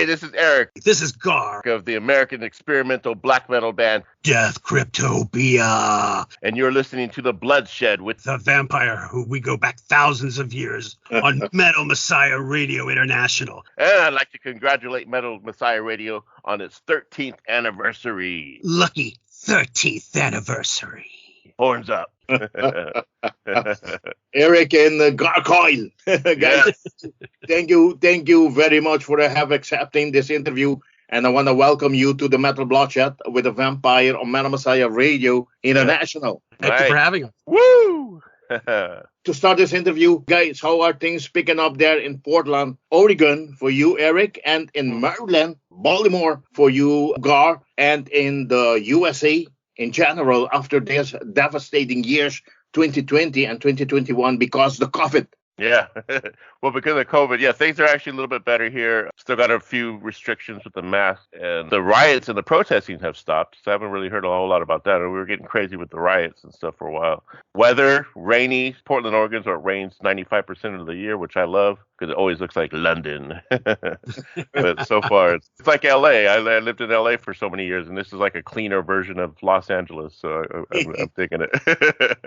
this is Eric. This is Garr of the American experimental black metal band DEATHCRYPTOPIA. And you're listening to The Bloodshed with the vampire who we go back thousands of years on Metal Messiah Radio International. And I'd like to congratulate Metal Messiah Radio on its 13th anniversary. Lucky 13th anniversary. Horns up. Eric and Gargoyle. Guys, thank you very much for accepting this interview. And I want to welcome you to the Metal Bloodshed with the Vampire on Metal Messiah Radio International. Thank you for having us. Woo! To start this interview, guys, how are things picking up there in Portland, Oregon for you, Eric, and in Maryland, Baltimore for you, Garr, and in the USA in general after these devastating years, 2020 and 2021, because of the COVID? Yeah. Well, because of COVID, yeah, things are actually a little bit better here. Still got a few restrictions with the mask, and the riots and the protesting have stopped. So I haven't really heard a whole lot about that. And we were getting crazy with the riots and stuff for a while. Weather, rainy. Portland, Oregon, so it rains 95% of the year, which I love because it always looks like London. But so far, it's like LA. I lived in LA for so many years, and this is like a cleaner version of Los Angeles. So I'm thinking it.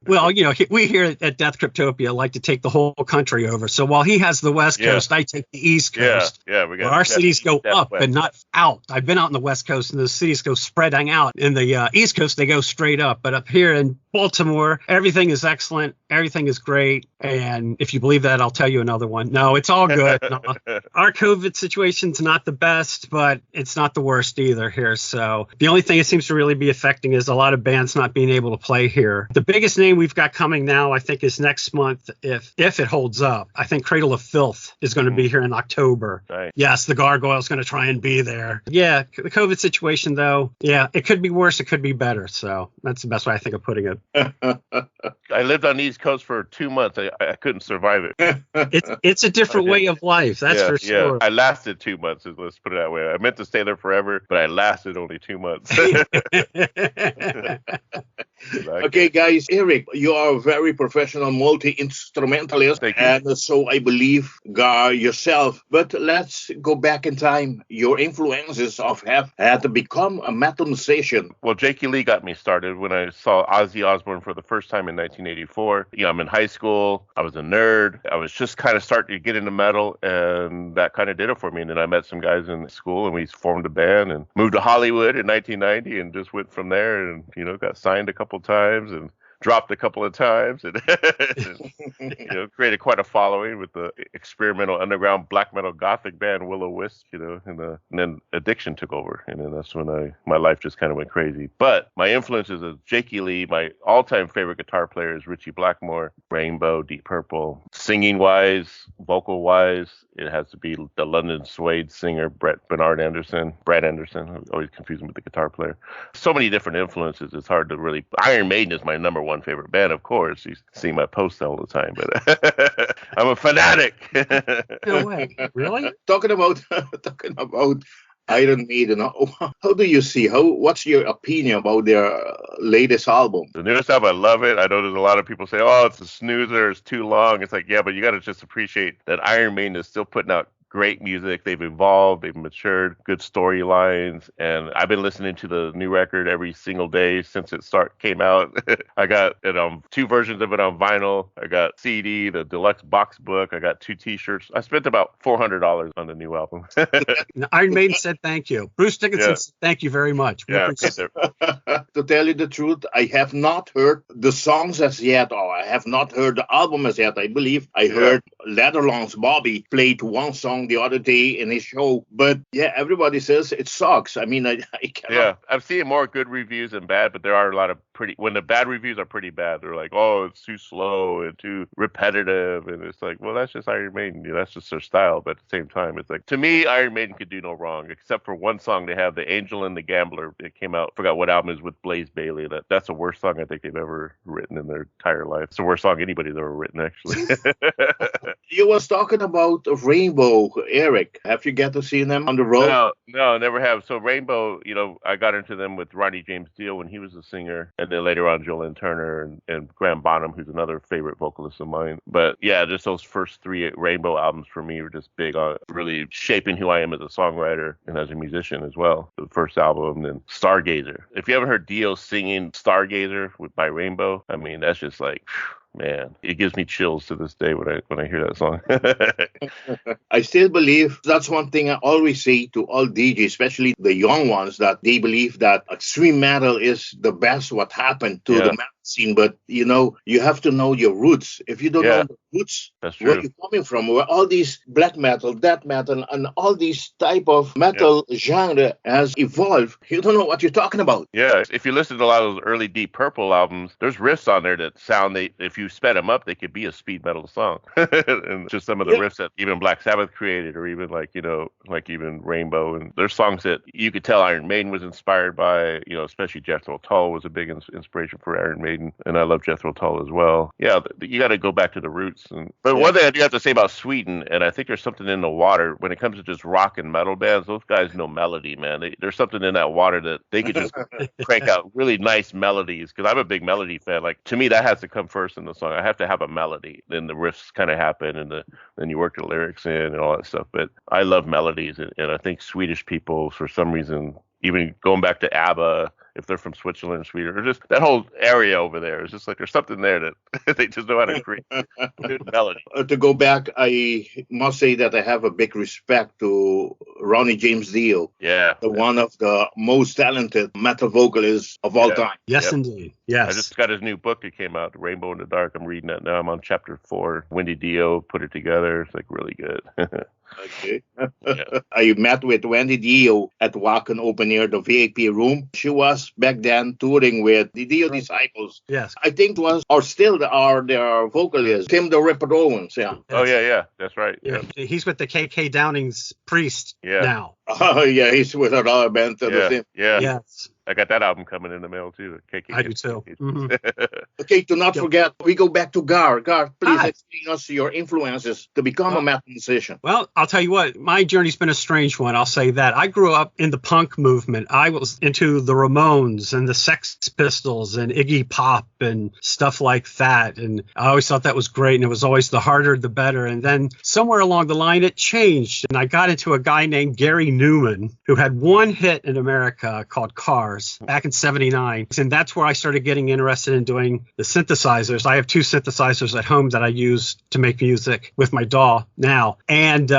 Well, you know, we here at DEATHCRYPTOPIA like to take the whole country over. So while he has the West Coast, I take the East Coast. Yeah, we got our cities go up West. and not out. I've been out on the West Coast, and the cities go spreading out. In the East Coast, they go straight up. But up here in Baltimore, everything is excellent. Everything is great. And if you believe that, I'll tell you another one. No, it's all good. No, our COVID situation's not the best, but it's not the worst either here. So the only thing it seems to really be affecting is a lot of bands not being able to play here. The biggest name we've got coming now, I think, is next month, if it holds up. I think Cradle of Filth is going to be here in October. Right. Yes, the Gargoyle's going to try and be there. Yeah, the COVID situation, though, yeah, it could be worse. It could be better. So that's the best way I think of putting it. I lived on the East Coast for 2 months. I couldn't survive it. It's a different way of life. That's for sure. Yeah. I lasted 2 months. Let's put it that way. I meant to stay there forever, but I lasted only 2 months. Okay, guys, Eric, you are a very professional multi-instrumentalist, and so I believe Garr yourself. But let's go back in time. Your influences have had to become a metal musician. Well, Jakey Lee got me started when I saw Ozzy Osbourne for the first time in 1984. You know, I'm in high school. I was a nerd. I was just kind of starting to get into metal, and that kind of did it for me. And then I met some guys in school, and we formed a band and moved to Hollywood in 1990 and just went from there and, you know, got signed a couple times and dropped a couple of times and you know, created quite a following with the experimental underground black metal gothic band Will-O-Wisp, you know, and then addiction took over, and then that's when my life just kind of went crazy. But my influences is Jakey Lee. My all-time favorite guitar player is Ritchie Blackmore, Rainbow, Deep Purple. Singing wise, vocal wise, it has to be the London Suede singer Brad Anderson. I always confuse him with the guitar player. So many different influences. It's hard to really. Iron Maiden is my number one favorite band, of course. You see my posts all the time, but I'm a fanatic. No way, really? Talking about Iron Maiden, how do you see? What's your opinion about their latest album? The newest album, I love it. I know there's a lot of people say, "Oh, it's a snoozer, it's too long." It's like, yeah, but you got to just appreciate that Iron Maiden is still putting out great music. They've evolved, they've matured, good storylines, and I've been listening to the new record every single day since it came out. I got it on 2 versions of it on vinyl. I got CD, the deluxe box book. I got 2 T-shirts. I spent about $400 on the new album. Iron Maiden said thank you. Bruce Dickinson said thank you very much. To tell you the truth, I have not heard the songs as yet, or I have not heard the album as yet. I believe I heard Leatherlong's Bobby played one song the other day in his show, but yeah, everybody says it sucks. I mean, I cannot. Yeah, I'm seeing more good reviews than bad, but there are a lot of when the bad reviews are pretty bad. They're like, oh, it's too slow and too repetitive, and it's like, well, that's just Iron Maiden. You know, that's just their style. But at the same time, it's like, to me, Iron Maiden could do no wrong, except for one song they have, The Angel and the Gambler. It came out, forgot what album is, with Blaze Bayley. That's the worst song I think they've ever written in their entire life. It's the worst song anybody's ever written, actually. You was talking about Rainbow. Rainbow, Air-Ik. Have you get to see them on the road? No, I never have. So Rainbow, I got into them with Ronnie James Dio when he was a singer, and then later on Jolene Turner and Graham Bonham, who's another favorite vocalist of mine. But yeah, just those first 3 Rainbow albums for me were just big on really shaping who I am as a songwriter and as a musician as well. The first album, and Stargazer. If you haven't heard Dio singing Stargazer by Rainbow, I mean, that's just like, man, it gives me chills to this day when I hear that song. I still believe that's one thing I always say to all DJs, especially the young ones, that they believe that extreme metal is the best what happened to the metal scene. But you have to know your roots. If you don't know the roots, that's true. Where you're coming from, where all these black metal, death metal, and all these type of metal genre has evolved, you don't know what you're talking about. Yeah, if you listen to a lot of those early Deep Purple albums, there's riffs on there that sound, if you sped them up, they could be a speed metal song. And just some of the riffs that even Black Sabbath created, or even like even Rainbow. And there's songs that you could tell Iron Maiden was inspired by, especially Jethro Tull was a big inspiration for Iron Maiden. And I love Jethro Tull as well. Yeah, you got to go back to the roots. But one thing I do have to say about Sweden, and I think there's something in the water when it comes to just rock and metal bands, those guys know melody, man. There's something in that water that they could just crank out really nice melodies. Because I'm a big melody fan. Like, to me, that has to come first in the song. I have to have a melody. Then the riffs kind of happen, and then you work the lyrics in and all that stuff. But I love melodies, and I think Swedish people, for some reason, even going back to ABBA, if they're from Switzerland or Sweden, or just that whole area over there, it's just like there's something there that they just know how to create good melody. To go back, I must say that I have a big respect to Ronnie James Dio. Yeah. One of the most talented metal vocalists of all time. Yes, indeed. Yes. I just got his new book that came out, Rainbow in the Dark. I'm reading that now. I'm on chapter 4. Wendy Dio put it together. It's like really good. Okay. I met with Wendy Dio at Wacken Open Air, the VIP room. She was back then touring with the Dio Disciples. Yes. I think it was, or still are their vocalist, Tim the Ripper Owens. Yeah. Yes. Oh, yeah. That's right. Yeah. He's with the KK Downing's Priest now. Oh, yeah. He's with another band. Yeah. Yes. I got that album coming in the mail too. I do too. Mm-hmm. Okay, to not forget, we go back to Garr. Garr, please explain us your influences to become a metal musician. Well, I'll tell you what, my journey's been a strange one. I'll say that. I grew up in the punk movement. I was into the Ramones and the Sex Pistols and Iggy Pop and stuff like that. And I always thought that was great. And it was always the harder, the better. And then somewhere along the line, it changed. And I got into a guy named Gary Newman, who had one hit in America called Cars back in '79. And that's where I started getting interested in doing the synthesizers. I have 2 synthesizers at home that I use to make music with my DAW now. And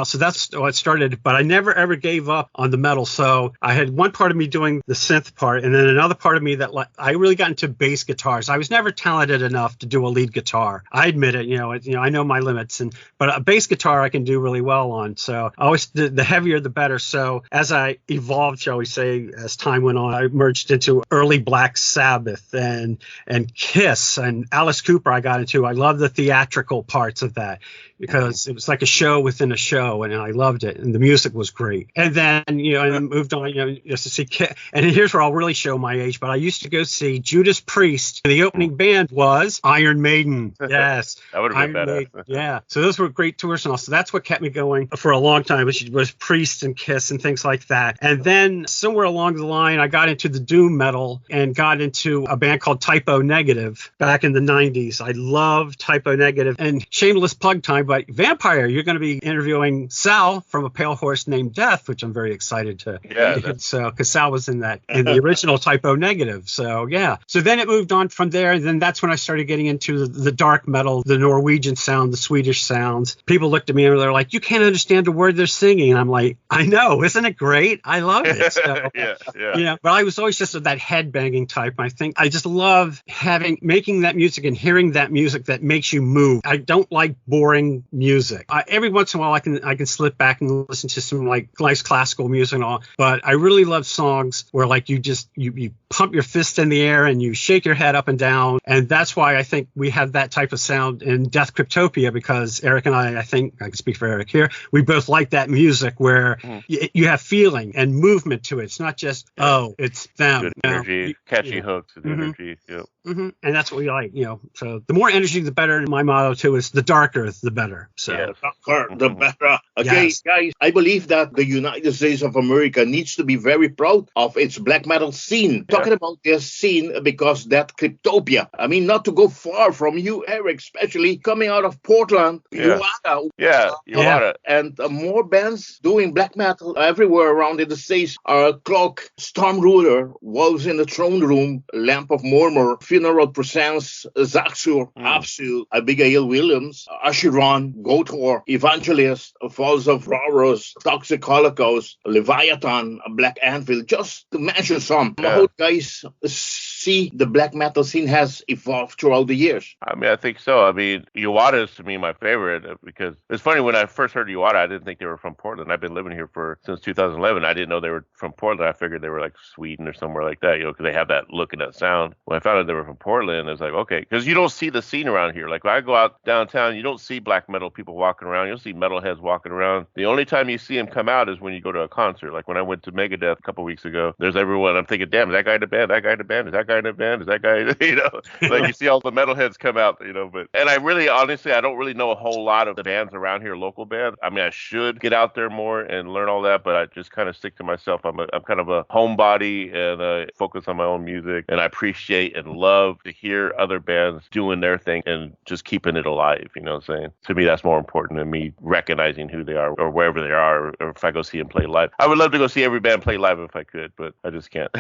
so that's what started, but I never ever gave up on the metal. So I had one part of me doing the synth part, and then another part of me that I really got into bass guitars. I was never talented enough to do a lead guitar. I admit it, I know my limits, but a bass guitar I can do really well on. So I always the heavier the better. So as I evolved, shall we say, as time went on, I merged into early Black Sabbath and Kiss and Alice Cooper. I got into. I love the theatrical parts of that because it was like a show within a show, and I loved it, and the music was great. And then I moved on, just to see Kiss. And here's where I'll really show my age. But I used to go see Judas Priest, and the opening band was Iron Maiden. Yes, that would have been better. Yeah, so those were great tours, and also that's what kept me going for a long time. Was Priest and Kiss and things like that. And then somewhere along the line, I got into the doom metal and got into a band called Typo Negative back in the 90s. I loved Typo Negative. And shameless plug time, but Vampire, you're going to be interviewing Sal from A Pale Horse Named Death, which I'm very excited to. Yeah. So, because Sal was in the original Typo Negative. So, yeah. So then it moved on from there. And then that's when I started getting into the dark metal, the Norwegian sound, the Swedish sounds. People looked at me and they're like, you can't understand a word they're singing. And I'm like, I know. Isn't it great? I love it. So, yeah. But I was always just that head banging type. I think I just love making that music and hearing that music that makes you move. I don't like boring music. Every once in a while I can slip back and listen to some like nice classical music and all, but I really love songs where like you pump your fist in the air and you shake your head up and down. And that's why I think we have that type of sound in DEATHCRYPTOPIA, because Eric and I think I can speak for Eric here, we both like that music where you have feeling and movement to it. It's not just, it's them. Good energy, catchy hooks and energy. Yep. Mm-hmm. And that's what we like, So the more energy, the better. My motto too is the darker, the better. So the the better. Okay, Yes. guys, I believe that the United States of America needs to be very proud of its black metal scene. Yeah. Talking about this scene because that Cryptopia, I mean, not to go far from you, Eric, especially coming out of Portland, Yeah. Uada, Yeah, you Yeah. want it. and more bands doing black metal everywhere around in the States are Clock, Storm Ruler, Wolves in the Throne Room, Lamp of Murmur, Funeral Presents, Zaxur, Absu, Abigail Williams, Asheron, Goathor, Evangelist, Falls of Horrors, Toxic Holocaust, Leviathan, Black Anvil, just to mention some. Yeah. How guys see the black metal scene has evolved throughout the years? I mean, I think so. I mean, Uada is to me my favorite because it's funny when I first heard Uada, I didn't think they were from Portland. I've been living here since 2011. I didn't know they were from Portland. I figured they were like Sweden or somewhere like that, because they have that look and that sound. When I found out they were from Portland, I was like, okay, because you don't see the scene around here. Like when I go out downtown, you don't see black metal people walking around. You don't see metalheads walking around. The only time you see them come out is when you go to a concert. Like when I went to Megadeth a couple weeks ago, there's everyone. I'm thinking, damn, is that guy in the band? That guy in the band? Is that guy in the band? Is that guy? Like you see all the metalheads come out, But and I really, honestly, I don't really know a whole lot of the bands around here, local bands. I mean, I should get out there more and learn all that, but I just kind of stick to myself. I'm kind of a homebody and focus on my own music, and I appreciate and love to hear other bands doing their thing and just keeping it alive. You know what I'm saying? To me, that's more important than me recognizing who they are or wherever they are, or if I go see them play live. I would love to go see every band play live if I could, but I just can't.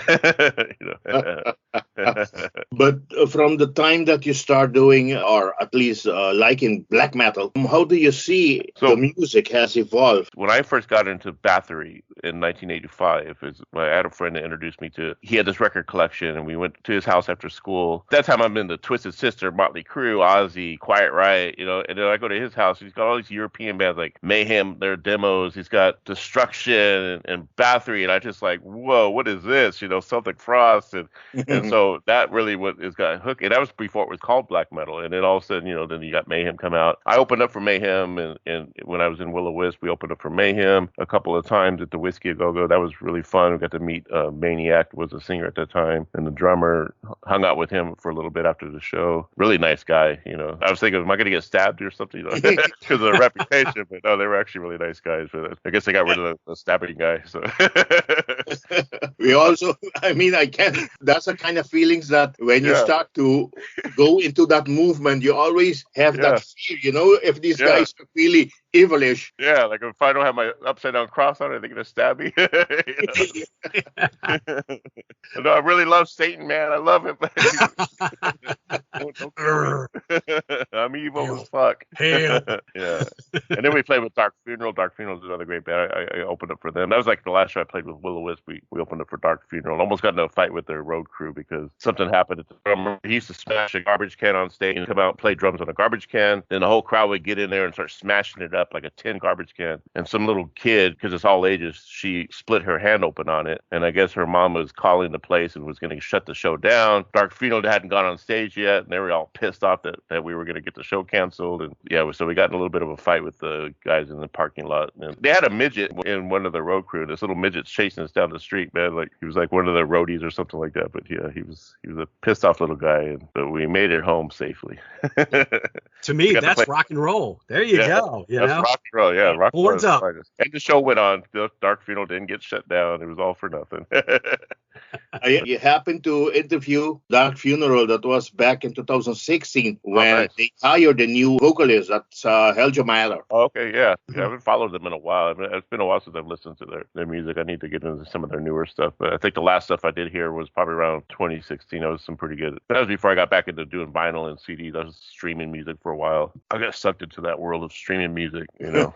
But from the time that you start doing, or at least liking black metal, how do you see the music has evolved? When I first got into Bathory in 1985, I had a friend that introduced me to, he had this record collection, and we went to his house after school. That time I'm in the Twisted Sister, Motley Crue, Ozzy, Quiet Riot, and then I go to his house. He's got all these European bands like Mayhem, their demos. He's got Destruction and Bathory, and I just like, whoa, what is this? Celtic Frost, and so that really is got hooked. And that was before it was called black metal. And then all of a sudden, then you got Mayhem come out. I opened up for Mayhem, and when I was in Will-O-Wisp, we opened up for Mayhem a couple of times at the Whiskey A Go-Go. That was really fun. We got to meet Maniac, was a singer at that time, and the drummer. Hung out with him for a little bit after the show. Really nice guy, I was thinking, am I going to get stabbed or something? Because of their reputation, but no, they were actually really nice guys. But I guess they got rid of the stabbing guy. So we also, that's the kind of feelings that when you start to go into that movement, you always have that fear, if these guys are really evilish. Yeah, like if I don't have my upside down cross on, are they going to stab me? No, I really love Satan, man. I love him. Don't kill me. I'm evil as fuck. Hail. Yeah. And then we played with Dark Funeral. Dark Funeral is another great band. I opened up for them. That was like the last show I played with Will-O-Wisp. We opened up for Dark Funeral. Almost got into a fight with their road crew because something happened at the drummer. He used to smash a garbage can on stage and come out and play drums on a garbage can. Then the whole crowd would get in there and start smashing it up like a tin garbage can. And some little kid, because it's all ages, she split her hand open on it. And I guess her mom was calling the place and was going to shut the show down. Dark Funeral hadn't gone on stage yet, and they were all pissed off that we were going to get the show canceled. And so we got in a little bit of a fight with the guys in the parking lot. And they had a midget in one of the road crew. This little midget's chasing us down the street, man. Like he was like one of the roadies or something like that. But yeah, he was a pissed off little guy, but we made it home safely. To me, that's rock and roll. There you go. That's rock and roll. Yeah, rock and roll. Horns up. And the show went on. The Dark Funeral didn't get shut down. It was all for nothing. You happened to interview Dark Funeral. That was back in 2016 when they hired a new vocalist. That's Helge Maller. Oh, okay, yeah. I haven't followed them in a while. It's been a while since I've listened to their music. I need to get into some of their newer stuff. But I think the last stuff I did here was probably around 2016. That was some pretty good. That was before I got back into doing vinyl and CDs. I was streaming music for a while. I got sucked into that world of streaming music, Now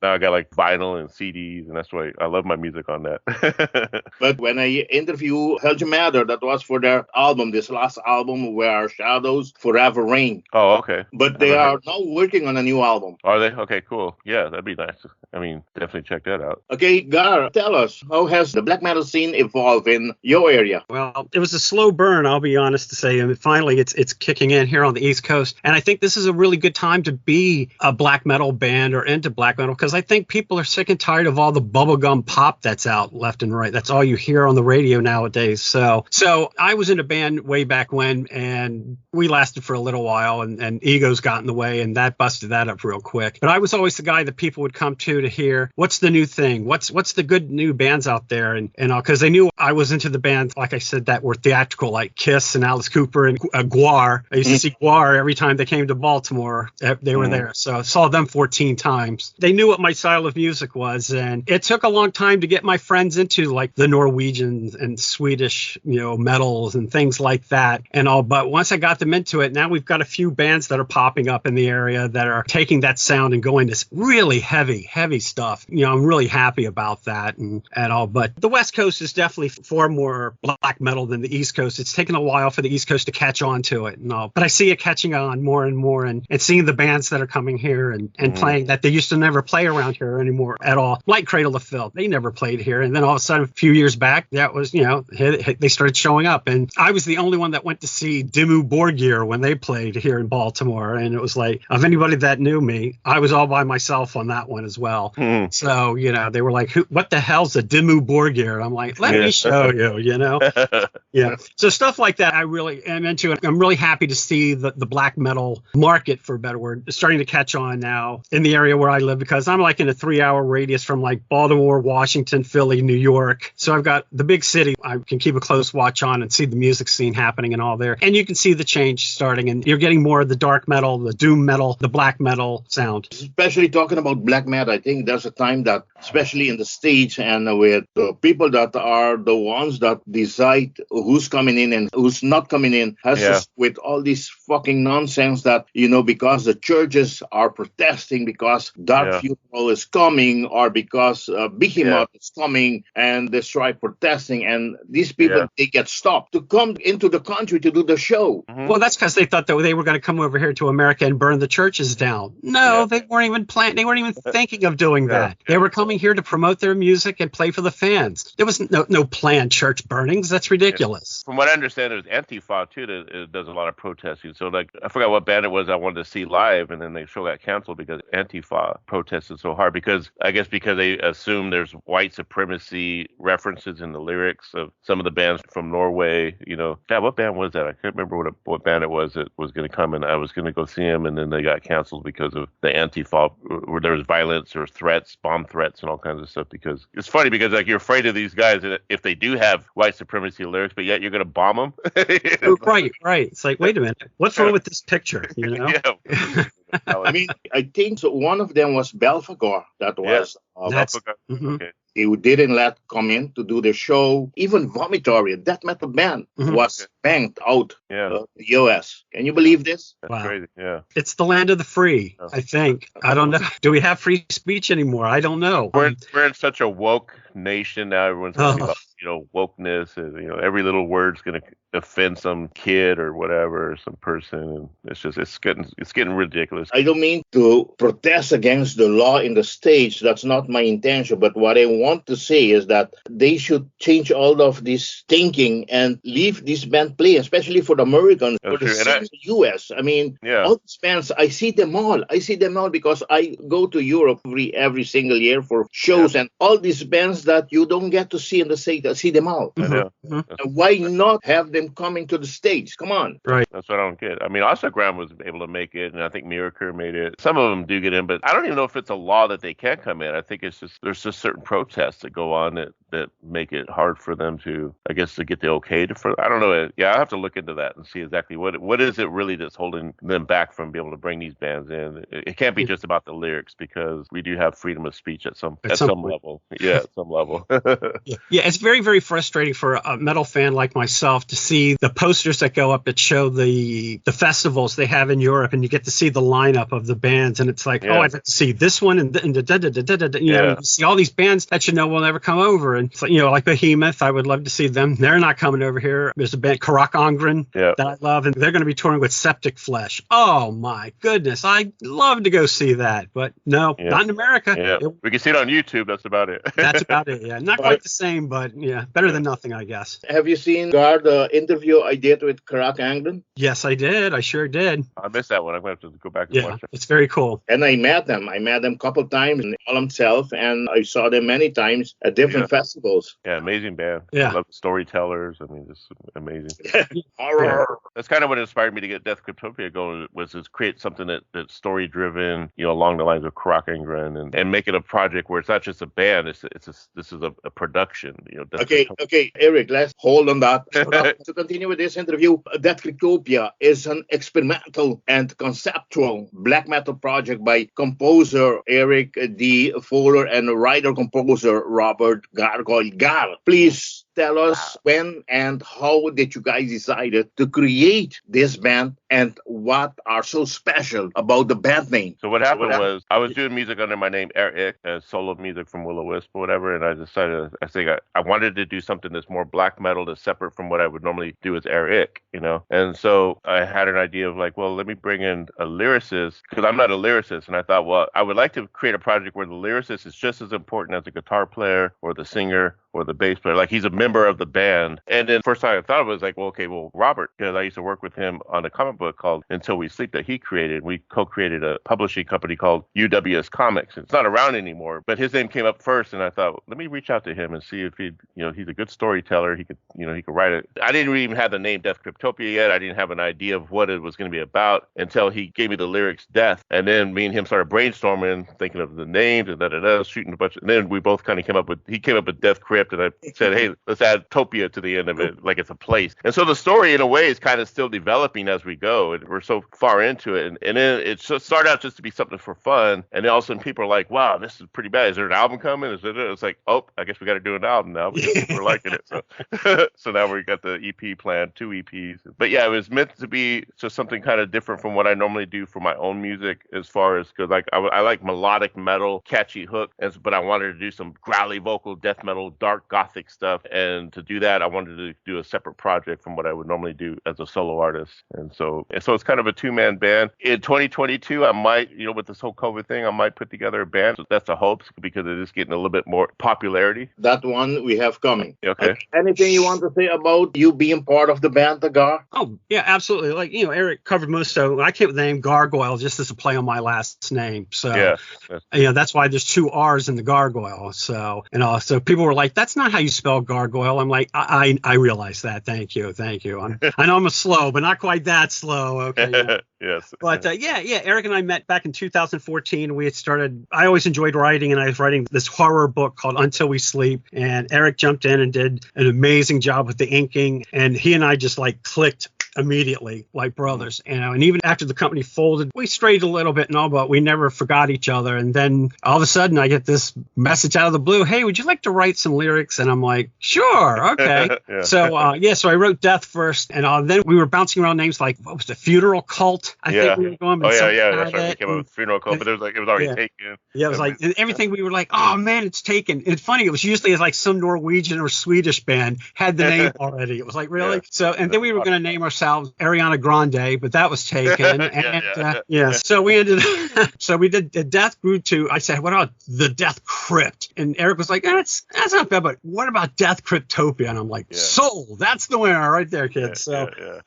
I got like vinyl and CDs, and that's why I love my music on that. But when I interview Helge Maller, that was for their album, this last album, Where Shadows Forever Reign. Oh, okay. But they are now working on a new album. Are they? Okay, cool. Yeah, that'd be nice. Definitely check that out. Okay, Garr, tell us, how has the black metal scene evolved in your area? Well, it was a slow burn, I'll be honest to say. And finally, it's kicking in here on the East Coast. And I think this is a really good time to be a black metal band or into black metal, because I think people are sick and tired of all the bubblegum pop that's out left and right. That's all you hear on the radio now nowadays. So I was in a band way back when, and we lasted for a little while, and egos got in the way, and that busted that up real quick. But I was always the guy that people would come to hear what's the new thing, what's the good new bands out there, and because they knew I was into the bands, like I said, that were theatrical, like Kiss and Alice Cooper and Garr. I used to see Garr every time they came to Baltimore. They were there, so I saw them 14 times. They knew what my style of music was, and it took a long time to get my friends into like the Norwegian and Swedish, metals and things like that and all. But once I got them into it, now we've got a few bands that are popping up in the area that are taking that sound and going to really heavy stuff. I'm really happy about that and all. But the West Coast is definitely far more black metal than the East Coast. It's taken a while for the East Coast to catch on to it and all. But I see it catching on more and more, and seeing the bands that are coming here and playing that they used to never play around here anymore at all. Like Cradle of Filth, they never played here. And then all of a sudden, a few years back, that was, they started showing up. And I was the only one that went to see Dimmu Borgir when they played here in Baltimore. And it was like, of anybody that knew me, I was all by myself on that one as well. So, they were like, what the hell's a Dimmu Borgir? I'm like, let me show you, Yeah. So stuff like that, I really am into it. I'm really happy to see the black metal market, for a better word, starting to catch on now in the area where I live, because I'm like in a 3-hour radius from like Baltimore, Washington, Philly, New York. So I've got the big city I can keep a close watch on and see the music scene happening and all there. And you can see the change starting, and you're getting more of the dark metal, the doom metal, the black metal sound. Especially talking about black metal, I think there's a time that, especially in the States and with the people that are the ones that decide who's coming in and who's not coming in, has to, with all this fucking nonsense that, because the churches are protesting because Dark Funeral is coming, or because Behemoth is coming, and they start protesting, and these people, they get stopped to come into the country to do the show. Well, that's because they thought that they were going to come over here to America and burn the churches down. No, they weren't even they weren't even thinking of doing that. They were coming here to promote their music and play for the fans. There was no planned church burnings. That's ridiculous. From what I understand, it was Antifa too that does a lot of protesting. So like, I forgot what band it was I wanted to see live, and then the show got canceled because Antifa protested so hard, because they assume there's white supremacy references in the lyrics of some of the bands from Norway. God, what band was that? I can't remember what band it was that was going to come, and I was going to go see them, and then they got canceled because of the Antifa, where there was violence or threats, bomb threats, and all kinds of stuff. Because it's funny, because like, you're afraid of these guys if they do have white supremacy lyrics, but yet you're going to bomb them. Right. It's like, wait a minute, what's wrong with this picture? I mean, I think one of them was Belfagor. That was Okay. They didn't let come in to do the show. Even Vomitory, that metal band, was banked out the U.S. Can you believe this? That's crazy. Yeah. It's the land of the free, I think. I don't know. Do we have free speech anymore? I don't know. We're in such a woke nation now. Everyone's talking about wokeness, and every little word's going to offend some kid or whatever, or some person, and it's getting ridiculous. I don't mean to protest against the law in the States. That's not my intention. But what I want to say is that they should change all of this thinking and leave this band play, especially for the Americans, for the U.S. I mean, all these bands, I see them all. Because I go to Europe every single year for shows, and all these bands that you don't get to see in the States, I see them all. Why not have them coming to the States? Come on. Right. That's what I don't get. I mean, Ostagram was able to make it, and I think Miracle made it. Some of them do get in, but I don't even know if it's a law that they can't come in. I think it's just, there's just certain protests that go on that make it hard for them to, I guess, to get the okay I don't know. Yeah, I have to look into that and see exactly what is it really that's holding them back from being able to bring these bands in. It can't be just about the lyrics, because we do have freedom of speech at some level. Yeah, at some level. Yeah, it's very, very frustrating for a metal fan like myself to see the posters that go up that show the festivals they have in Europe, and you get to see the lineup of the bands, and it's like, I'd like to see this one and you see all these bands that will never come over, and it's like, like Behemoth, I would love to see them. They're not coming over here. There's a band, Karak Angren, that I love, and they're going to be touring with Septic Flesh. Oh my goodness, I'd love to go see that, but no, not in America. Yeah. We can see it on YouTube. That's about it. That's about it. Yeah, not quite the same, but better than nothing, I guess. Have you seen the interview I did with Karak Angren? Yes, I did. I sure did. I missed that one. I'm going to have to go back and watch it. It's very cool. And I met them. I met them a couple of times in himself, and I saw them many times at different festivals. festivals. Yeah, amazing band. Yeah. I love storytellers. I mean, just amazing. Horror. That's kind of what inspired me to get Deathcryptopia going, was to create something that's story driven, along the lines of Krockengren, and make it a project where it's not just a band. This is a production. Okay, Eric, let's hold on that. To continue with this interview, Deathcryptopia is an experimental and conceptual black metal project by composer Air-Ik Dee Fullmer and writer-composer Robert Garrgoyle Garr. Please tell us when and how did you guys decided to create this band, and what are so special about the band name? So what happened was, I was doing music under my name Air-Ik, solo music from Will-O-Wisp or whatever, and I decided, I wanted to do something that's more black metal, that's separate from what I would normally do as Air-Ik, And so I had an idea of like, well, let me bring in a lyricist, because I'm not a lyricist, and I thought, well, I would like to create a project where the lyricist is just as important as the guitar player or the singer or the bass player. Like, he's a member of the band. And then first time I thought of it was like, well, okay, well, Robert, because I used to work with him on a comic book called Until We Sleep that he created. We co-created a publishing company called UWS Comics. It's not around anymore, but his name came up first, and I thought, well, let me reach out to him and see if he's a good storyteller. He could write it. I didn't even have the name Deathcryptopia yet. I didn't have an idea of what it was going to be about until he gave me the lyrics Death. And then me and him started brainstorming, thinking of the names and shooting a bunch. And then we both kind of came up with Death Crypt, and I said, hey, let's add Topia to the end of it, like it's a place. And so the story, in a way, is kind of still developing as we go. And we're so far into it. And then it started out just to be something for fun. And then all of a sudden people are like, wow, this is pretty bad. Is there an album coming? It's like, oh, I guess we got to do an album now because we're liking it. So now we got the EP planned, 2 EPs. But yeah, it was meant to be just something kind of different from what I normally do for my own music, as far as, because like I like melodic metal, catchy hook, but I wanted to do some growly vocal, death metal, dark gothic stuff. And to do that, I wanted to do a separate project from what I would normally do as a solo artist. And so it's kind of a 2-man band. In 2022, I might, with this whole COVID thing, I might put together a band. So that's the hopes, because it is getting a little bit more popularity. That one we have coming. Okay. Anything you want to say about you being part of the band, the Garr? Oh, yeah, absolutely. Like, Eric covered most of it. I came with the name Gargoyle just as a play on my last name. So, that's why there's 2 R's in the Gargoyle. So, so people were like, that's not how you spell gargoyle. I'm like, I realize that. Thank you. I know I'm slow, but not quite that slow. Okay. Yeah. Yes. But Eric and I met back in 2014. We had started, I always enjoyed writing, and I was writing this horror book called Until We Sleep. And Eric jumped in and did an amazing job with the inking. And he and I just like clicked immediately, like brothers. And even after the company folded, we strayed a little bit and all, but we never forgot each other. And then all of a sudden I get this message out of the blue, hey, would you like to write some lyrics? And I'm like, sure, okay. So I wrote Death first, and then we were bouncing around names like, what was the Funeral Cult? I think we were going. That's right. We came up with Funeral Cult, but it was already taken. Yeah, it was like, and everything we were like, oh man, it's taken. It's funny. It was usually like some Norwegian or Swedish band had the name already. It was like, really? So, and then we were going to name ourselves Ariana Grande, but that was taken. So we ended so we did Death grew to, I said, what about the Death Crypt? And Eric was like, that's not bad, but what about Deathcryptopia? And I'm like, soul, that's the winner right there, kids.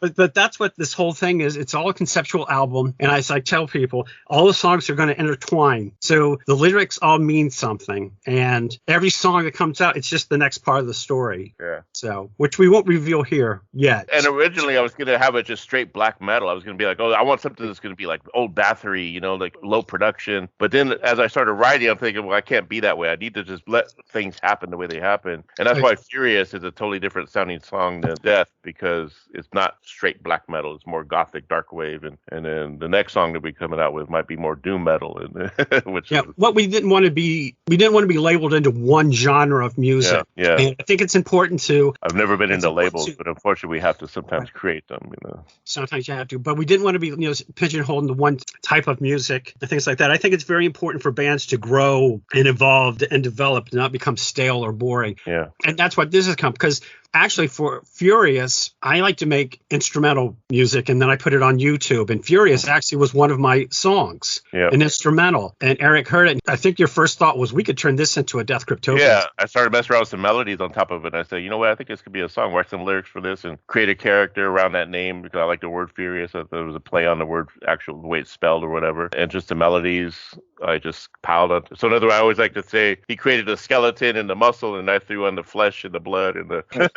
But that's what this whole thing is. It's all a conceptual album. And as I tell people, all the songs are going to intertwine. So the lyrics all mean something. And every song that comes out, it's just the next part of the story. Yeah. So, which we won't reveal here yet. And originally I was going to have it just straight black metal. I was going to be like, oh, I want something that's going to be like old Bathory, like low production. But then as I started writing, I'm thinking, well, I can't be that way. I need to just let things happen the way they happen. And that's why Furious is a totally different sounding song than Death, because it's not straight black metal. It's more gothic, dark wave. And then the next song that we're coming out with might be more doom metal. What we didn't want to be labeled into one genre of music. Yeah. And I think it's important to. I've never been into labels, but unfortunately we have to sometimes create them. Sometimes you have to, but we didn't want to be, pigeonholed into one type of music and things like that. I think it's very important for bands to grow and evolve and develop, and not become stale or boring. Yeah. And that's what this has come, because actually for Furious, I like to make instrumental music and then I put it on YouTube. And Furious actually was one of my songs, an instrumental. And Eric heard it. I think your first thought was we could turn this into a DEATHCRYPTOPIA. Yeah, I started messing around with some melodies on top of it. And I said, you know what? I think this could be a song. Write some lyrics for this and create a character around that name because I like the word Furious. I thought it was a play on the word, actual the way it's spelled or whatever. And just the melodies, I just piled on. So another, I always like to say he created a skeleton and the muscle, and I threw on the flesh and the blood and the.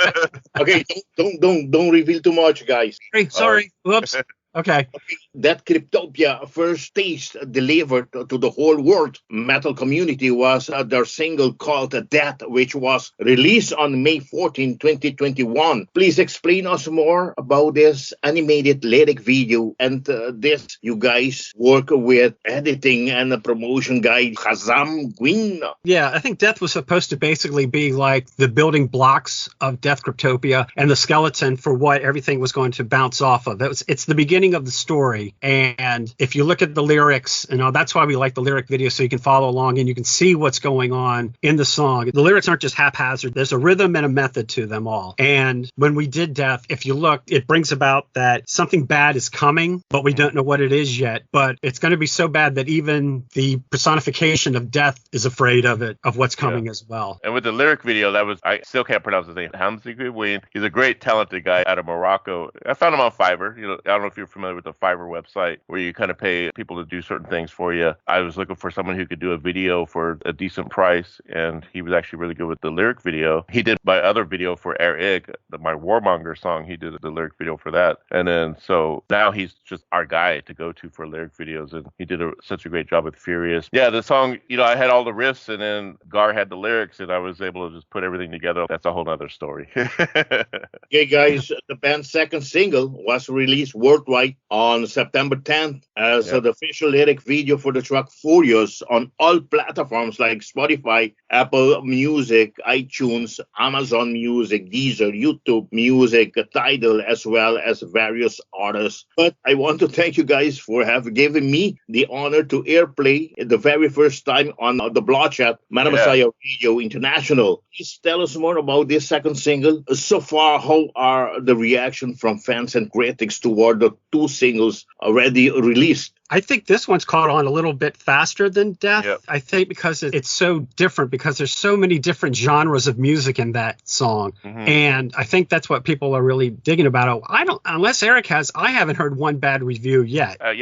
Okay, don't reveal too much, guys. Sorry. Whoops. Okay. DEATHCRYPTOPIA first taste delivered to the whole world metal community was their single called Death, which was released on May 14, 2021. Please explain us more about this animated lyric video and this you guys work with editing and the promotion guy Hazam Gwyn. Yeah, I think Death was supposed to basically be like the building blocks of DEATHCRYPTOPIA and the skeleton for what everything was going to bounce off of. It's the beginning of the story, and if you look at the lyrics, that's why we like the lyric video, so you can follow along and you can see what's going on in the song. The lyrics aren't just haphazard. There's a rhythm and a method to them all. And when we did Death, if you look, it brings about that something bad is coming, but we don't know what it is yet. But it's going to be so bad that even the personification of Death is afraid of it, of what's coming as well. And with the lyric video, I still can't pronounce his name. Hamza Gwyn. He's a great, talented guy out of Morocco. I found him on Fiverr. I don't know if you're familiar with the Fiverr website where you kind of pay people to do certain things for you. I was looking for someone who could do a video for a decent price, and he was actually really good with the lyric video. He did my other video for Air-Ik, my Warmonger song. He did the lyric video for that. And then so now he's just our guy to go to for lyric videos, and he did such a great job with Furious. Yeah, the song, I had all the riffs, and then Garr had the lyrics, and I was able to just put everything together. That's a whole other story. Okay, guys, the band's second single was released worldwide on September 10th as the official lyric video for the track Furious on all platforms like Spotify, Apple Music, iTunes, Amazon Music, Deezer, YouTube Music, Tidal, as well as various artists. But I want to thank you guys for having given me the honor to airplay the very first time on the Bloodshed Messiah Radio International. Please tell us more about this second single. So far, how are the reaction from fans and critics toward the two singles already released? I think this one's caught on a little bit faster than Death. Yep. I think because it's so different, because there's so many different genres of music in that song. Mm-hmm. And I think that's what people are really digging about it. Unless Eric has, I haven't heard one bad review yet. I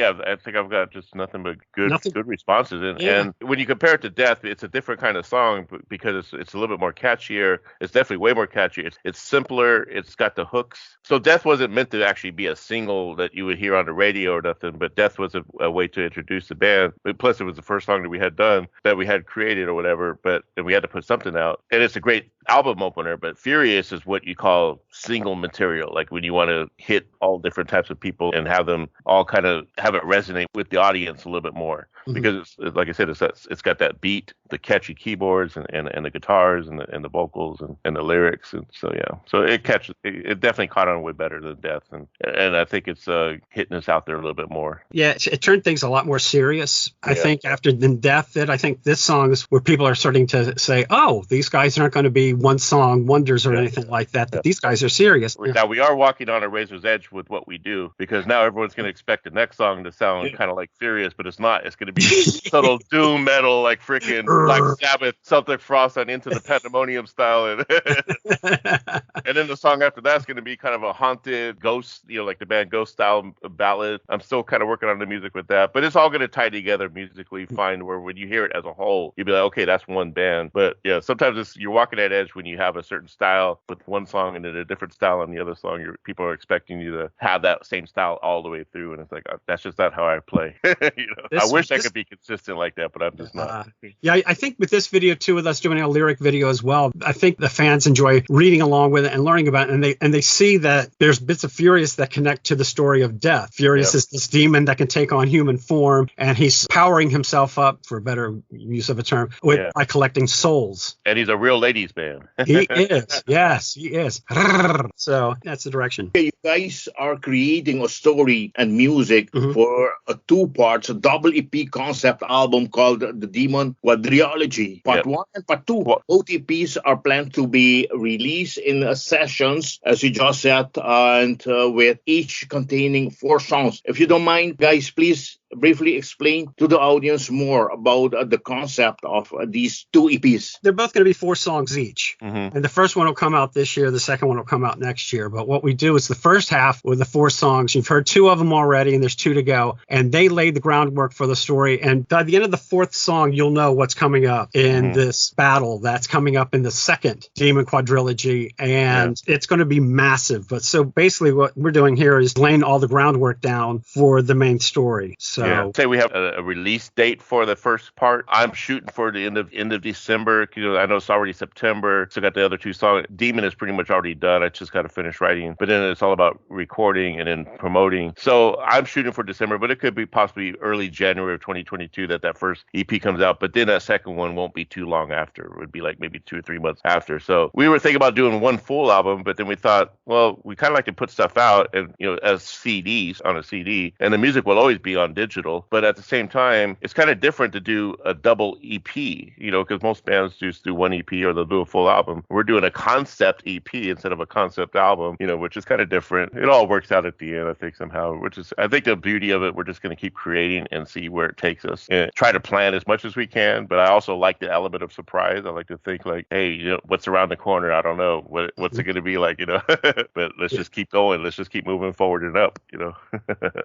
think I've got just nothing but good responses. And when you compare it to Death, it's a different kind of song because it's a little bit more catchier. It's definitely way more catchy. It's simpler. It's got the hooks. So Death wasn't meant to actually be a single that you would hear on the radio or nothing, but Death was a way to introduce the band. Plus, it was the first song that we had done, that we had created or whatever, and we had to put something out. And it's a great album opener, but Furious is what you call single material, like when you want to hit all different types of people and have them all kind of have it resonate with the audience a little bit more. Mm-hmm. Because it's, like I said, it's got that beat, the catchy keyboards and the guitars and the vocals and the lyrics. And so, so it definitely caught on way better than Death. And I think it's hitting us out there a little bit more. Yeah, it turned things a lot more serious. I think after Death, I think this song is where people are starting to say, oh, these guys aren't going to be one song wonders or anything like that, that these guys are serious. Now, we are walking on a razor's edge with what we do, because now everyone's going to expect the next song to sound kind of like Furious, but it's not. It's going to be subtle doom metal, like freaking Black Sabbath, Celtic Frost on Into the Pandemonium style. And then the song after that's going to be kind of a haunted ghost, like the band Ghost style ballad. I'm still kind of working on the music with that, but it's all going to tie together musically fine, where when you hear it as a whole, you'll be like, okay, that's one band. But yeah, sometimes you're walking that edge when you have a certain style with one song and then a different style on the other song. People are expecting you to have that same style all the way through, and it's like, that's just not how I play. I wish I could be consistent like that, but I'm just not. I think with this video too, with us doing a lyric video as well, I think the fans enjoy reading along with it and learning about it, and they see that there's bits of Furious that connect to the story of Death. Furious is this demon that can take on human form, and he's powering himself up, for a better use of a term, by collecting souls. And he's a real ladies man. He is. Yes, he is. So that's the direction. You guys are creating a story and music for a two-part double EP concept album called The Demon Quadrilogy. Part 1 and Part 2. Both EPs are planned to be released in sessions, as you just said, and with each containing 4 songs. If you don't mind, guys, please briefly explain to the audience more about the concept of these 2 EPs. They're both going to be 4 songs each. And the first one will come out this year. The second one will come out next year. But what we do is the first half with the 4 songs, you've heard 2 of them already, and there's 2 to go. And they laid the groundwork for the story. And by the end of the 4th song, you'll know what's coming up in this battle that's coming up in the second Demon Quadrilogy. And it's going to be massive. But so basically what we're doing here is laying all the groundwork down for the main story. So say we have a release date for the first part. I'm shooting for the end of December. I know it's already September. So got the other 2 songs. Demon is pretty much already done. I just got to finish writing. But then it's all about recording and then promoting. So I'm shooting for December, but it could be possibly early January of 2022 that first EP comes out. But then that second one won't be too long after. It would be like maybe 2 or 3 months after. So we were thinking about doing one full album, but then we thought, well, we kind of like to put stuff out and as CDs on a CD, and the music will always be on digital. But at the same time, it's kind of different to do a double EP, because most bands just do one EP or they'll do a full album. We're doing a concept EP instead of a concept album, which is kind of different. It all works out at the end, I think, somehow, I think the beauty of it, we're just going to keep creating and see where it takes us and try to plan as much as we can. But I also like the element of surprise. I like to think like, hey, what's around the corner? I don't know. What's it going to be like, but let's just keep going. Let's just keep moving forward and up,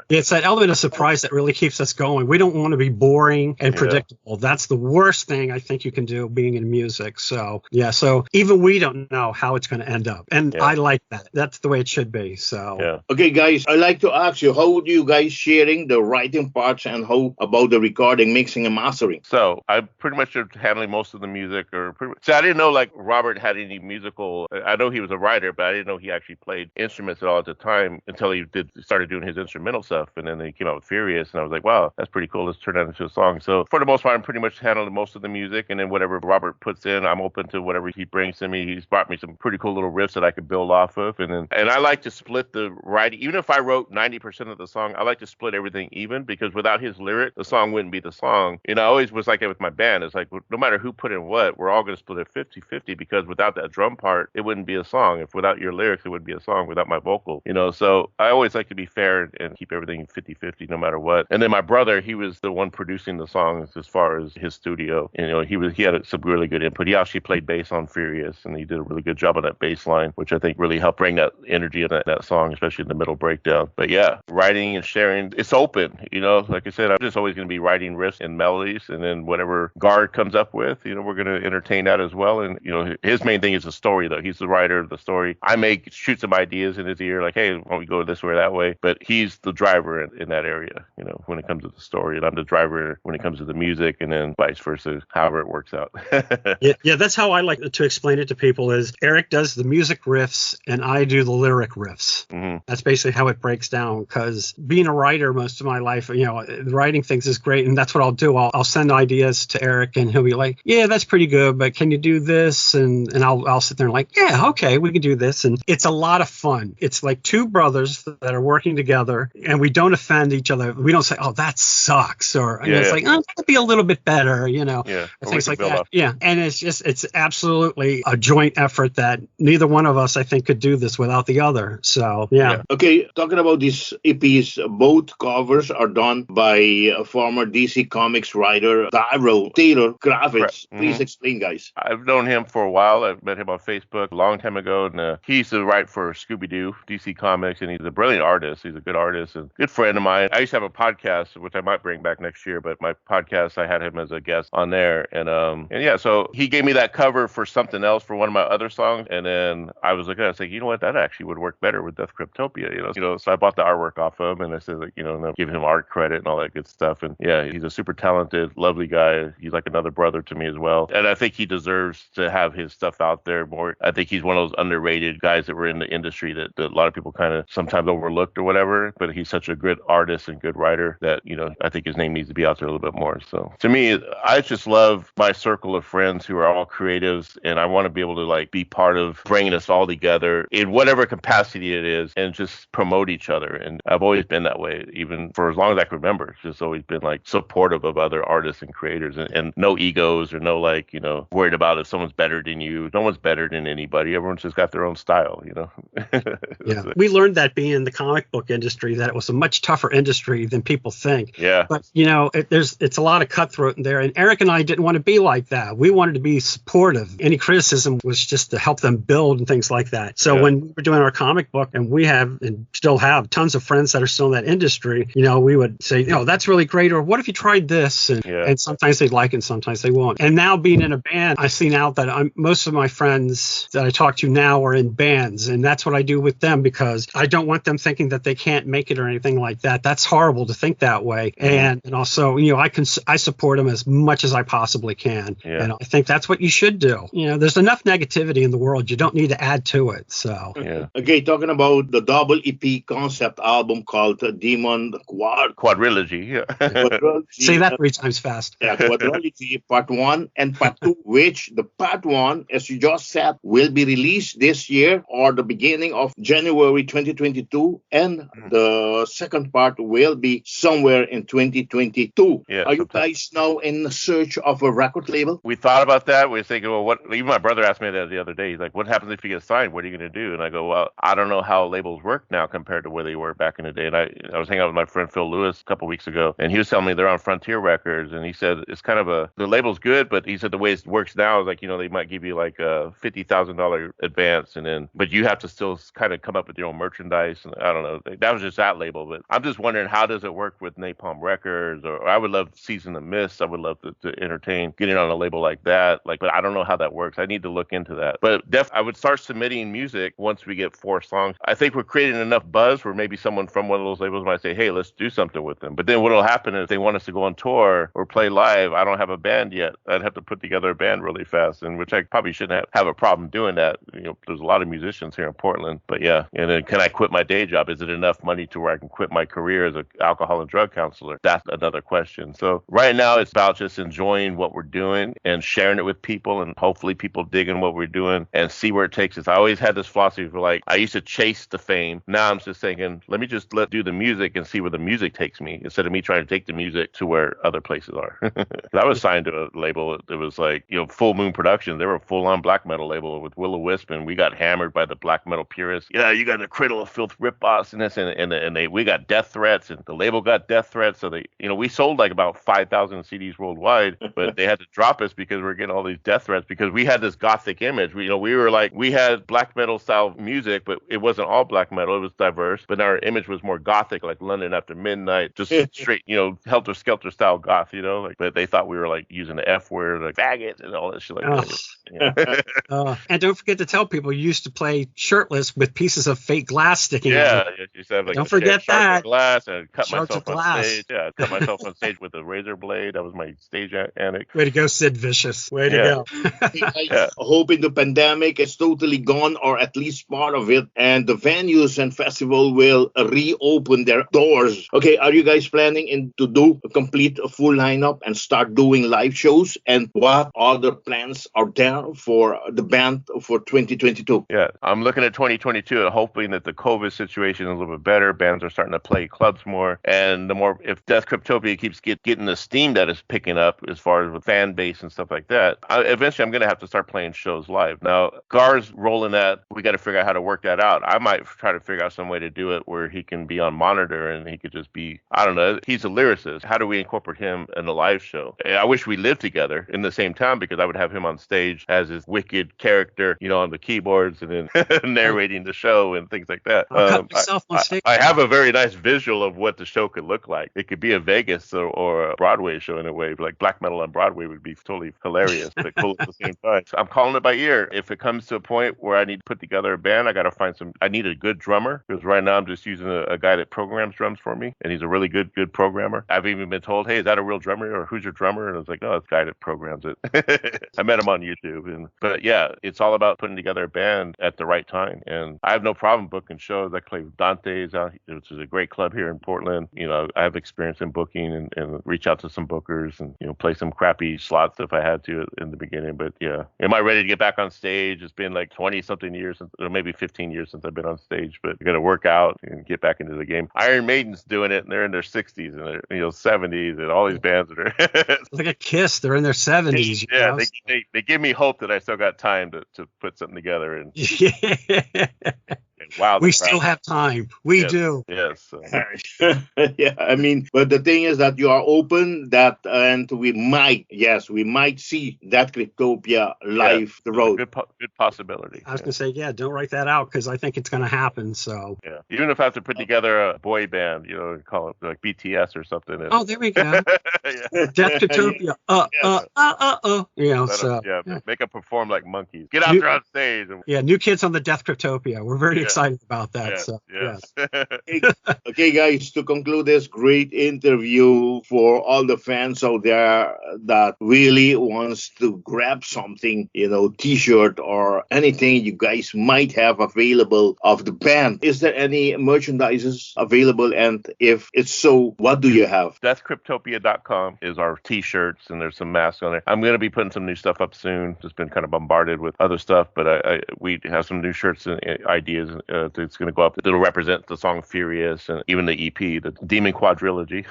It's that element of surprise that really keeps us going. We don't want to be boring and predictable. That's the worst thing I think you can do being in music. So even we don't know how it's going to end up. And I like that. That's the way it should be. So Okay, guys, I'd like to ask you, how do you guys sharing the writing parts and how about the recording, mixing, and mastering? So I pretty much am handling most of the music. So I didn't know like Robert had any musical. I know he was a writer, but I didn't know he actually played instruments at all at the time until he started doing his instrumental stuff. And then he came out with Furious, and I was like, wow, that's pretty cool. Let's turn that into a song. So for the most part, I'm pretty much handling most of the music, and then whatever Robert puts in, I'm open to whatever he brings to me. He's brought me some pretty cool little riffs that I could build off of, and I like to split the writing. Even if I wrote 90% of the song, I like to split everything even, because without his lyric, the song wouldn't be the song. I always was like that with my band. It's like no matter who put in what, we're all going to split it 50-50, because without that drum part, it wouldn't be a song. If without your lyrics, it wouldn't be a song. Without my vocal, So I always like to be fair and keep everything 50-50 no matter what. And then my brother, he was the one producing the songs as far as his studio. He had some really good input. He actually played bass on Furious, and he did a really good job on that bass line, which I think really helped bring that energy in that song, especially in the middle breakdown. But yeah, writing and sharing, it's open. Like I said, I'm just always going to be writing riffs and melodies, and then whatever Garr comes up with, we're going to entertain that as well. And his main thing is the story, though. He's the writer of the story. I may shoot some ideas in his ear, like, hey, why don't we go this way or that way? But he's the driver in that area, when it comes to the story, and I'm the driver when it comes to the music, and then vice versa, however it works out. yeah, that's how I like to explain it to people. Is Eric does the music riffs and I do the lyric riffs. That's basically how it breaks down, because being a writer most of my life, writing things is great, and that's what I'll do. I'll send ideas to Eric, and he'll be like, yeah, that's pretty good, but can you do this? And I'll sit there and like, yeah, okay, we can do this. And it's a lot of fun. It's like 2 brothers that are working together, and we don't offend each other. We don't say, oh, that sucks, or it's like, oh, that'd be a little bit better, things like that. Yeah, and it's absolutely a joint effort that neither one of us, I think, could do this without the other. So yeah. Okay, talking about these EPs, both covers are done by former DC Comics writer Tyrell Taylor Kravitz. Please explain, guys. I've known him for a while. I've met him on Facebook a long time ago, and he used to write for Scooby-Doo, DC Comics, and he's a brilliant artist. He's a good artist and good friend of mine. I used to have a podcast, which I might bring back next year, but my podcast, I had him as a guest on there, and yeah, so he gave me that cover for something else for one of my other songs, and then I was looking at it, I was like, you know what, that actually would work better with DEATHCRYPTOPIA, so I bought the artwork off of him, and I said, like, and I'll give him art credit and all that good stuff, and yeah, he's a super talented, lovely guy. He's like another brother to me as well, and I think he deserves to have his stuff out there more. I think he's one of those underrated guys that were in the industry that a lot of people kind of sometimes overlooked or whatever, but he's such a good artist and good writer. creator that, I think his name needs to be out there a little bit more. So to me, I just love my circle of friends who are all creatives, and I want to be able to like be part of bringing us all together in whatever capacity it is and just promote each other. And I've always been that way, even for as long as I can remember. It's just always been like supportive of other artists and creators, and no egos or no like, worried about if someone's better than you. No one's better than anybody. Everyone's just got their own style, Yeah. We learned that being in the comic book industry, that it was a much tougher industry than people think. Yeah. But, it's a lot of cutthroat in there. And Eric and I didn't want to be like that. We wanted to be supportive. Any criticism was just to help them build and things like that. So when we were doing our comic book, and we have and still have tons of friends that are still in that industry, we would say, that's really great. Or what if you tried this? And sometimes they'd like it and sometimes they won't. And now being in a band, I see now that most of my friends that I talk to now are in bands. And that's what I do with them, because I don't want them thinking that they can't make it or anything like that. That's horrible to think that way. And also, I support them as much as I possibly can. Yeah. And I think that's what you should do. There's enough negativity in the world. You don't need to add to it. So, Okay, talking about the double EP concept album called Demon Quadrilogy. Yeah. Quadrilogy. Say that 3 times fast. Yeah, Quadrilogy Part 1 and Part 2, which the Part 1, as you just said, will be released this year or the beginning of January 2022, and the second part will be somewhere in 2022. Yeah, are you guys now in search of a record label? We thought about that. We were thinking, well, what? Even my brother asked me that the other day. He's like, what happens if you get signed? What are you going to do? And I go, well, I don't know how labels work now compared to where they were back in the day. And I was hanging out with my friend Phil Lewis a couple weeks ago, and he was telling me they're on Frontier Records, and he said it's kind of the label's good, but he said the way it works now is like, they might give you like a $50,000 advance, but you have to still kind of come up with your own merchandise. And I don't know. That was just that label, but I'm just wondering, how does it work with Napalm Records? Or I would love Season the Mist. I would love to entertain getting on a label like that. But I don't know how that works. I need to look into that. But I would start submitting music once we get 4 songs. I think we're creating enough buzz where maybe someone from one of those labels might say, hey, let's do something with them. But then what'll happen is if they want us to go on tour or play live, I don't have a band yet. I'd have to put together a band really fast, and which I probably shouldn't have a problem doing that. There's a lot of musicians here in Portland. But yeah, and then can I quit my day job? Is it enough money to where I can quit my career as an alcohol and drug counselor? That's another question. So right now it's about just enjoying what we're doing and sharing it with people, and hopefully people digging what we're doing and see where it takes us. I always had this philosophy for like, I used to chase the fame. Now I'm just thinking, let me just do the music and see where the music takes me, instead of me trying to take the music to where other places are. I was signed to a label. It was like, Full Moon Productions. They were a full-on black metal label with Will-O-Wisp, and we got hammered by the black metal purists. Yeah, you got the Cradle of Filth rip-offs in this, and we got death threats, and the label got death threats. So we sold like about 5,000 CDs worldwide, but they had to drop us because we were getting all these death threats, because we had this gothic image. We were like, we had black metal style music, but it wasn't all black metal. It was diverse, but our image was more gothic, like London After Midnight, just straight, helter skelter style goth, but they thought we were like using the F word, like faggot and all that shit like that. Yeah. And don't forget to tell people, you used to play shirtless with pieces of fake glass sticking out. Yeah, you said like, don't forget that. Glass, and cut myself on stage. Yeah, cut myself on stage with a razor blade. That was my stage antic. Way to go, Sid Vicious. Way to go. I hope in the pandemic it's totally gone, or at least part of it, and the venues and festival will reopen their doors. Okay, are you guys planning to do a complete full lineup and start doing live shows? And what other plans are there for the band for 2022? Yeah, I'm looking at 2022 and hoping that the COVID situation is a little bit better. Bands are starting to play clubs more, and if DEATHCRYPTOPIA keeps getting the steam that is picking up as far as with fan base and stuff like that, eventually I'm going to have to start playing shows live. Now, Gar's rolling that. We got to figure out how to work that out. I might try to figure out some way to do it where he can be on monitor and he could just be, I don't know, he's a lyricist. How do we incorporate him in a live show? I wish we lived together in the same town, because I would have him on stage as his wicked character, on the keyboards and then narrating the show and things like that. I have a very nice visual of what the show could look like. It could be a Vegas or a Broadway show in a way, like black metal on Broadway would be totally hilarious, but cool at the same time. So I'm calling it by ear. If it comes to a point where I need to put together a band, I need a good drummer, because right now I'm just using a guy that programs drums for me, and he's a really good programmer. I've even been told, hey, is that a real drummer, or who's your drummer? And I was like, no, it's a guy that programs it. I met him on YouTube. But yeah, it's all about putting together a band at the right time. And I have no problem booking shows. I play with Dante's, which is a great club here in Portland. I have experience in booking and reach out to some bookers and, play some crappy slots if I had to in the beginning. But yeah, am I ready to get back on stage? It's been like 20 something years, or maybe 15 years since I've been on stage, but I got to work out and get back into the game. Iron Maiden's doing it, and they're in their 60s and their 70s, and all these bands that are look at Kiss, they're in their 70s. Yeah, they give me hope that I still got time to put something together. And wow, we still have time. We do. Yes. Yeah, I mean, but the thing is that you are open and we might see that Cryptopia live the road. Good possibility. I was going to say, don't write that out because I think it's going to happen. So yeah, even if I have to put together a boy band, call it like BTS or something. Oh, there we go. Death Cryptopia. Make them perform like monkeys. Get out there on stage. New kids on the Death Cryptopia. We're very excited about that. Okay, guys, to conclude this great interview, for all the fans out there that really wants to grab something, t-shirt or anything you guys might have available of the band, is there any merchandises available? And if it's so, what do you have? DEATHCRYPTOPIA.com is our t-shirts, and there's some masks on there. I'm going to be putting some new stuff up soon. Just been kind of bombarded with other stuff, but we have some new shirts and ideas that's going to go up. It'll represent the song Furious and even the EP, the Demon Quadrilogy,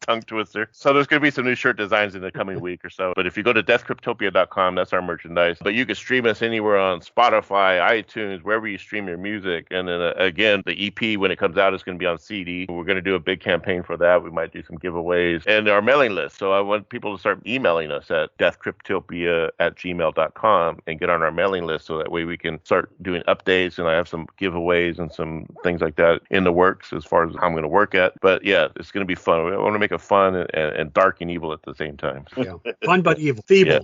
tongue twister. So there's going to be some new shirt designs in the coming week or so. But if you go to DEATHCRYPTOPIA.com, that's our merchandise. But you can stream us anywhere on Spotify, iTunes, wherever you stream your music. And then again, the EP, when it comes out, is going to be on CD. We're going to do a big campaign for that. We might do some giveaways and our mailing list. So I want people to start emailing us at deathcryptopia@gmail.com and get on our mailing list, so that way we can start doing updates, and I have some giveaways and some things like that in the works as far as how I'm going to work at. But yeah, it's going to be fun. I want to make it fun and dark and evil at the same time. Yeah. Fun but evil. Feeble.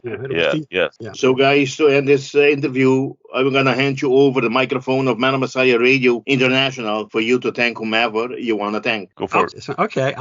Yeah. So guys, to end this interview, I'm going to hand you over the microphone of Man of Messiah Radio International for you to thank whomever you want to thank. Go for it. Okay.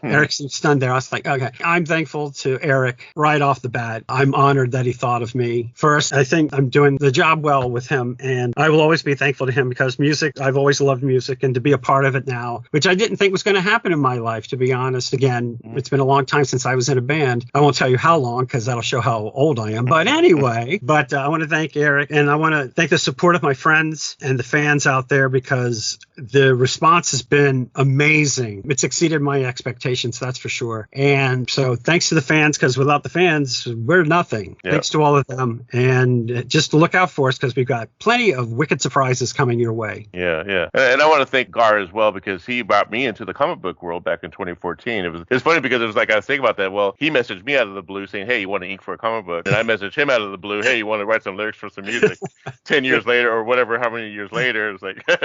Eric seemed stunned there. I was like, okay. I'm thankful to Eric right off the bat. I'm honored that he thought of me first. I think I'm doing the job well with him, and I will always be thankful to him because music, I've always loved music, and to be a part of it now, which I didn't think was going to happen in my life, to be honest. Again, it's been a long time since I was in a band. I won't tell you how long because that'll show how old I am. But anyway, I want to thank Eric, and I want to thank the support of my friends and the fans out there, because the response has been amazing. It's exceeded my expectations, that's for sure. And so thanks to the fans, because without the fans, we're nothing. Yeah. Thanks to all of them. And just look out for us, because we've got plenty of wicked surprises coming your way. Yeah. And I want to thank Garr as well, because he brought me into the comic book world back in 2014. It's funny because it was like, I was thinking about that. Well, he messaged me out of the blue saying, hey, you want to ink for a comic book? And I messaged him out of the blue, hey, you want to write some lyrics for some music? 10 years later, or whatever, how many years later, it was like, and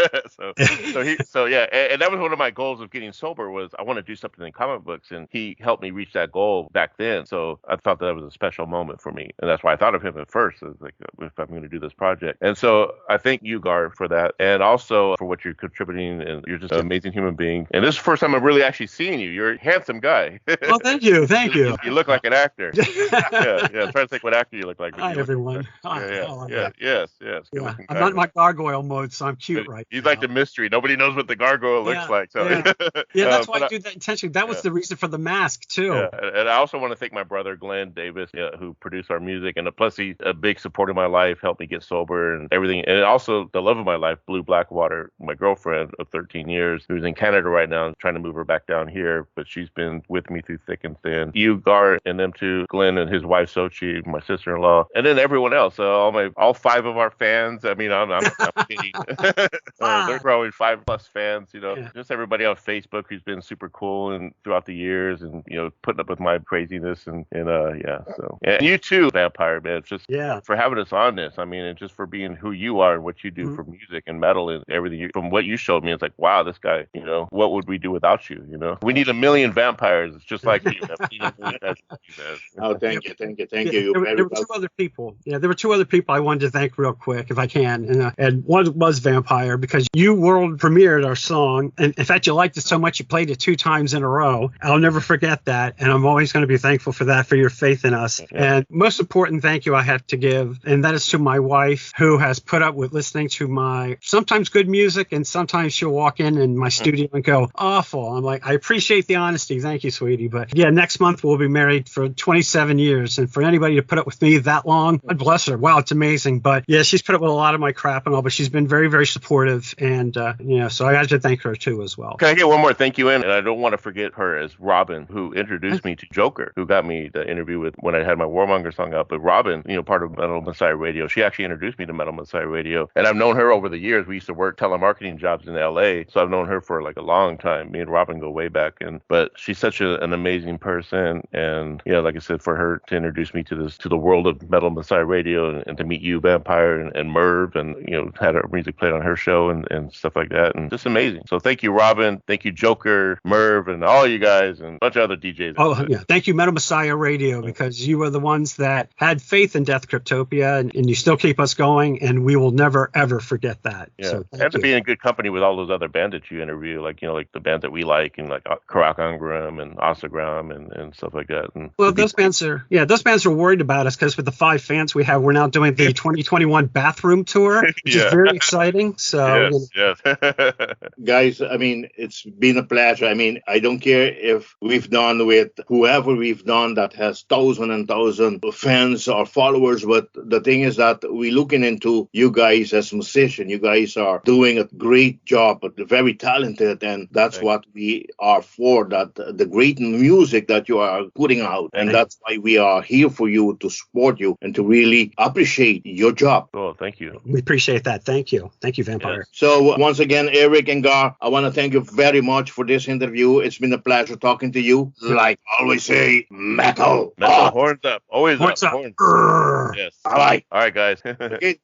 that was one of my goals of getting sober, was I want to do something in comic books, and he helped me reach that goal back then. So I thought that was a special moment for me, and that's why I thought of him at first. I was like, if I'm going to do this project. And so I thank you, Garr, for that, and also for what you're contributing, and you're just an amazing human being. And this is the first time I'm really actually seeing you. You're a handsome guy. Well, thank you. You look like an actor. Yeah. I'm trying to think what actor you look like. Hi, everyone. Yes. I'm not in my gargoyle mode, so I'm cute right He's now. like the mystery. Nobody knows what the gargoyle looks like. So. That's why I do that intentionally. That was the reason for the mask, too. Yeah. And I also want to thank my brother, Glenn Davis, who produced our music. And plus, he's a big support of my life, helped me get sober and everything. And also the love of my life, Blue Blackwater, my girlfriend of 13 years, who's in Canada right now, trying to move her back down here. But she's been with me through thick and thin. You, Garr, and them two, Glenn and his wife, Sochi, my sister-in-law, and then everyone else. All 5 of our fans. I mean, I'm kidding. They're growing 5+ fans, just everybody on Facebook who's been super cool and throughout the years, and putting up with my craziness and you too, Vampire Man, just for having us on this. I mean, and just for being who you are and what you do for music and metal and everything. From what you showed me, it's like, wow, this guy, what would we do without you? We need 1 million vampires. It's just like you. Oh, thank you. There were 2 other people. Yeah, there were 2 other people I wanted to thank real quick. quick if I can. And one was Vampire, because you world premiered our song. And in fact, you liked it so much you played it 2 times in a row. I'll never forget that. And I'm always going to be thankful for that, for your faith in us. Yeah. And most important thank you I have to give, and that is to my wife, who has put up with listening to my sometimes good music, and sometimes she'll walk in my studio and go, awful. I'm like, I appreciate the honesty. Thank you, sweetie. But yeah, next month we'll be married for 27 years. And for anybody to put up with me that long, God bless her. Wow, it's amazing. But yeah, she's put up with a lot of my crap and all, but she's been very, very supportive. And, so I got to thank her too as well. Can I get one more thank you in? And I don't want to forget her as Robin, who introduced me to Joker, who got me the interview with when I had my Warmonger song out. But Robin, part of Metal Messiah Radio, she actually introduced me to Metal Messiah Radio. And I've known her over the years. We used to work telemarketing jobs in LA. So I've known her for like a long time. Me and Robin go way back. But she's such an amazing person. And yeah, like I said, for her to introduce me to the world of Metal Messiah Radio, and to meet you, Vampire, and Merv, and had her music played on her show and stuff like that, and just amazing. So thank you, Robin. Thank you, Joker, Merv, and all you guys, and a bunch of other DJs. Oh yeah, thank you, Metal Messiah Radio, because you were the ones that had faith in DEATHCRYPTOPIA, and you still keep us going, and we will never ever forget that. Yeah, so and to be in good company with all those other bands that you interview, like like the bands that we like, and like Karak Angram and Osagram and stuff like that. And well, those bands are worried about us, because with the 5 fans we have, we're now doing the 2021 bathroom tour, which is very exciting. So yes. Guys, I mean, it's been a pleasure. I mean, I don't care if we've done with whoever we've done that has thousands and thousands of fans or followers, but the thing is that we're looking into you guys as musicians. You guys are doing a great job, but very talented, and that's what we are for, that the great music that you are putting out. And that's why we are here for you, to support you and to really appreciate your job. Oh, thank you. We appreciate that. Thank you. Thank you, Vampire. Yes. So once again, Air-Ik and Garr, I want to thank you very much for this interview. It's been a pleasure talking to you. Like I always say, metal. Horns up. Always horns up. Horns up. up. Yes. All right. All right, guys. Okay.